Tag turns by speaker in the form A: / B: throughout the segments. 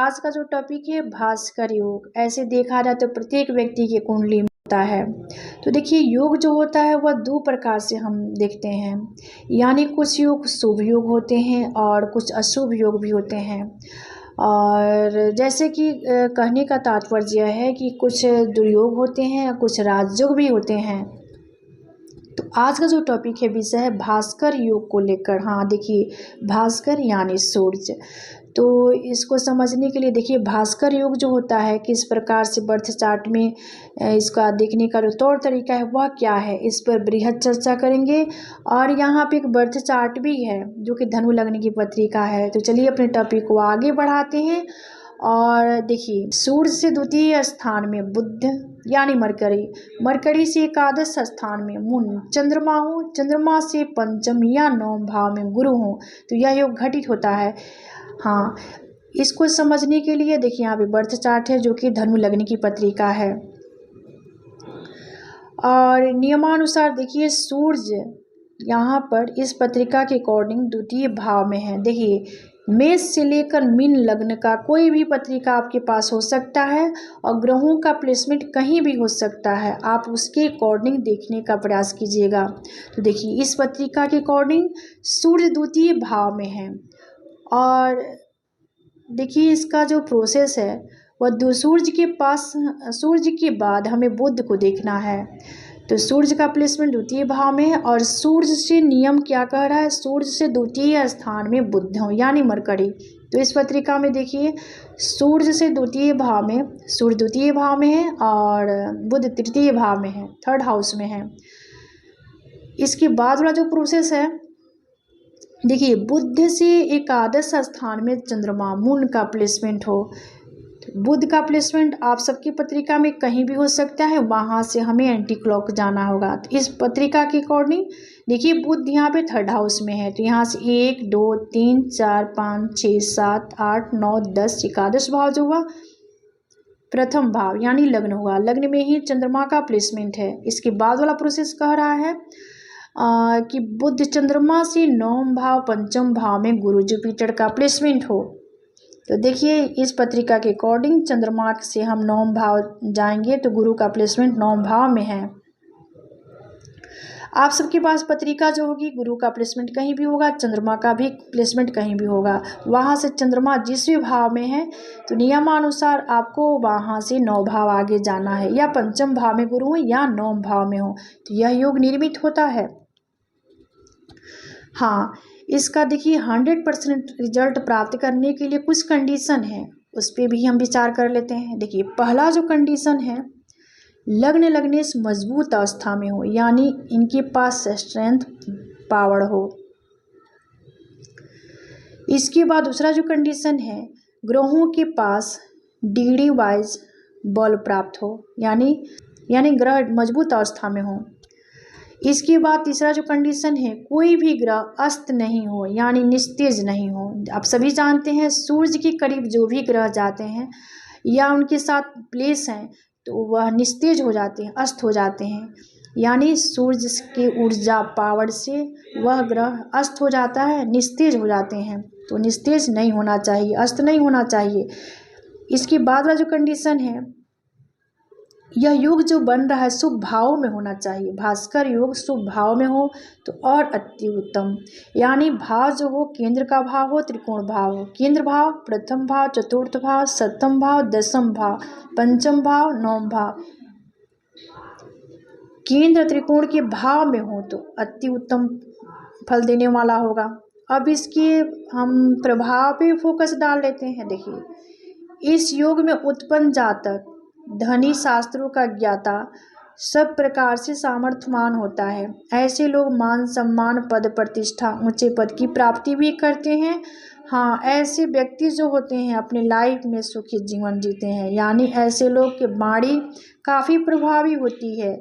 A: आज का जो टॉपिक है भास्कर योग। ऐसे देखा जाए तो प्रत्येक व्यक्ति की कुंडली में होता है। तो देखिए योग जो होता है वह दो प्रकार से हम देखते हैं, यानी कुछ योग शुभ योग होते हैं और कुछ अशुभ योग भी होते हैं। और जैसे कि कहने का तात्पर्य यह है कि कुछ दुर्योग होते हैं, कुछ राजयोग भी होते हैं। तो आज का जो टॉपिक है विषय है भास्कर योग को लेकर। हाँ देखिए, भास्कर यानी सूर्य। तो इसको समझने के लिए देखिए भास्कर योग जो होता है किस प्रकार से बर्थ चार्ट में इसका देखने का जो तौर तरीका है वह क्या है, इस पर बृहद चर्चा करेंगे। और यहाँ पे एक बर्थ चार्ट भी है जो कि धनु लग्न की पत्रिका है। तो चलिए अपने टॉपिक को आगे बढ़ाते हैं। और देखिए सूर्य से द्वितीय स्थान में बुध यानी मरकरी से एकादश स्थान में मून, चंद्रमा से पंचम या नवम भाव में गुरु हो, तो यह योग घटित होता है। हाँ, इसको समझने के लिए देखिए यहाँ पे बर्थ चार्ट है जो कि धनु लग्न की पत्रिका है। और नियमानुसार देखिए सूर्य यहाँ पर इस पत्रिका के अकॉर्डिंग द्वितीय भाव में है। देखिए मेष से लेकर मीन लग्न का कोई भी पत्रिका आपके पास हो सकता है और ग्रहों का प्लेसमेंट कहीं भी हो सकता है, आप उसके अकॉर्डिंग देखने का प्रयास कीजिएगा। तो देखिए इस पत्रिका के अकॉर्डिंग सूर्य द्वितीय भाव में है। और देखिए इसका जो प्रोसेस है वह सूर्य के बाद हमें बुध को देखना है। तो सूर्य का प्लेसमेंट द्वितीय भाव में है और सूर्य से नियम क्या कह रहा है, सूर्य से द्वितीय स्थान में बुध हो यानी मरकरी। तो इस पत्रिका में देखिए सूर्य से द्वितीय भाव में, सूर्य द्वितीय भाव में है और बुध तृतीय भाव में है, थर्ड हाउस में है। इसके बाद वाला जो प्रोसेस है देखिए बुध से एकादश स्थान में चंद्रमा मून का प्लेसमेंट हो। बुध का प्लेसमेंट आप सबकी पत्रिका में कहीं भी हो सकता है, वहाँ से हमें एंटी क्लॉक जाना होगा। तो इस पत्रिका के अकॉर्डिंग देखिए बुध यहाँ पे थर्ड हाउस में है, तो यहाँ से 1 2 3 4 5 6 7 8 9 10 एकादश भाव जो हुआ प्रथम भाव यानी लग्न हुआ, लग्न में ही चंद्रमा का प्लेसमेंट है। इसके बाद वाला प्रोसेस कह रहा है कि बुध चंद्रमा से नवम भाव पंचम भाव में गुरु जुपिटर का प्लेसमेंट हो। तो देखिए इस पत्रिका के अकॉर्डिंग चंद्रमा से हम नवम भाव जाएंगे तो गुरु का प्लेसमेंट नवम भाव में है। आप सबके पास पत्रिका जो होगी गुरु का प्लेसमेंट कहीं भी होगा, चंद्रमा का भी प्लेसमेंट कहीं भी होगा, वहाँ से चंद्रमा जिस भी भाव में है तो नियमानुसार आपको वहाँ से 9 भाव आगे जाना है, या पंचम भाव में गुरु हो या 9 भाव में हो, तो यह योग निर्मित होता है। हाँ, इसका देखिए 100% रिजल्ट प्राप्त करने के लिए कुछ कंडीशन है, उस पर भी हम विचार कर लेते हैं। देखिए पहला जो कंडीशन है लग्न लगने से मजबूत अवस्था में हो, यानी इनके पास स्ट्रेंथ पावर हो। इसके बाद दूसरा जो कंडीशन है ग्रहों के पास डिग्री वाइज बल प्राप्त हो, यानी ग्रह मजबूत अवस्था में हो। इसके बाद तीसरा जो कंडीशन है कोई भी ग्रह अस्त नहीं हो, यानी निस्तेज नहीं हो। आप सभी जानते हैं सूर्य के करीब जो भी ग्रह जाते हैं या उनके साथ प्लेस हैं तो वह निस्तेज हो जाते हैं, अस्त हो जाते हैं, यानी सूर्य के ऊर्जा पावर से वह ग्रह अस्त हो जाता है, निस्तेज हो जाते हैं। तो निस्तेज नहीं होना चाहिए, अस्त नहीं होना चाहिए। इसके बाद वाला जो कंडीशन है यह योग जो बन रहा है शुभ भाव में होना चाहिए। भास्कर योग शुभ भाव में हो तो और अति उत्तम, यानी भाव जो हो केंद्र का भाव हो, त्रिकोण भाव हो। केंद्र भाव प्रथम भाव, चतुर्थ भाव, सप्तम भाव, दसम भाव, पंचम भाव, नवम भाव, केंद्र त्रिकोण के भाव में हो तो अति उत्तम फल देने वाला होगा। अब इसके हम प्रभाव पे फोकस डाल लेते हैं। देखिए इस योग में उत्पन्न जातक धनी, शास्त्रों का ज्ञाता, सब प्रकार से सामर्थ्यवान होता है। ऐसे लोग मान सम्मान, पद प्रतिष्ठा, ऊंचे पद की प्राप्ति भी करते हैं। हाँ, ऐसे व्यक्ति जो होते हैं अपने लाइफ में सुखी जीवन जीते हैं, यानी ऐसे लोग की वाणी काफ़ी प्रभावी होती है,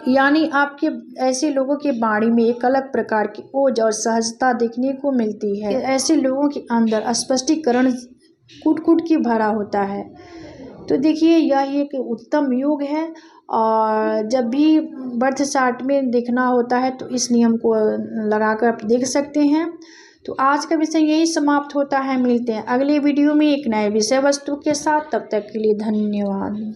A: यानी आपके ऐसे लोगों के वाणी में एक अलग प्रकार की ओज और सहजता देखने को मिलती है। ऐसे लोगों के अंदर स्पष्टीकरण कूट की भरा होता है। तो देखिए यह एक उत्तम योग है और जब भी बर्थ चार्ट में देखना होता है तो इस नियम को लगाकर आप देख सकते हैं। तो आज का विषय यही समाप्त होता है। मिलते हैं अगले वीडियो में एक नए विषय वस्तु के साथ। तब तक के लिए धन्यवाद।